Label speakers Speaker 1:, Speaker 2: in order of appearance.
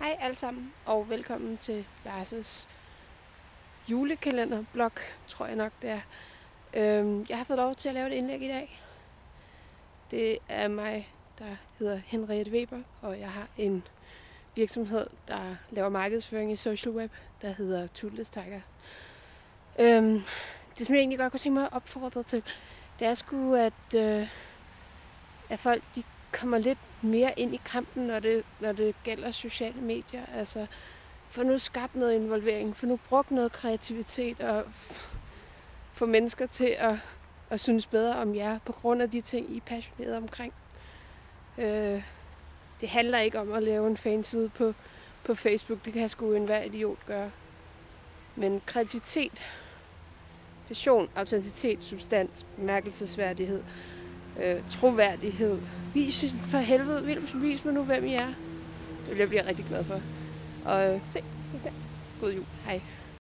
Speaker 1: Hej alle sammen, og velkommen til Lars' julekalenderblog, tror jeg nok det er. Jeg har fået lov til at lave et indlæg i dag. Det er mig, der hedder Henriette Weber, og jeg har en virksomhed, der laver markedsføring i social web, der hedder Toothless Tiger. Det, som jeg egentlig godt kunne tænke mig at opfordre til, det er sgu, at folk de kommer lidt mere ind i kampen, når det gælder sociale medier. Altså, få nu skabt noget involvering, få nu brugt noget kreativitet og få mennesker til at synes bedre om jer på grund af de ting, I er passionerede omkring. Det handler ikke om at lave en fanside på Facebook, det kan sgu enhver idiot gøre. Men kreativitet, passion, autenticitet, substans, bemærkelsesværdighed, troværdighed. Vis for helvede, vis mig nu, hvem I er. Det vil jeg blive rigtig glad for. Og se, god jul. Hej.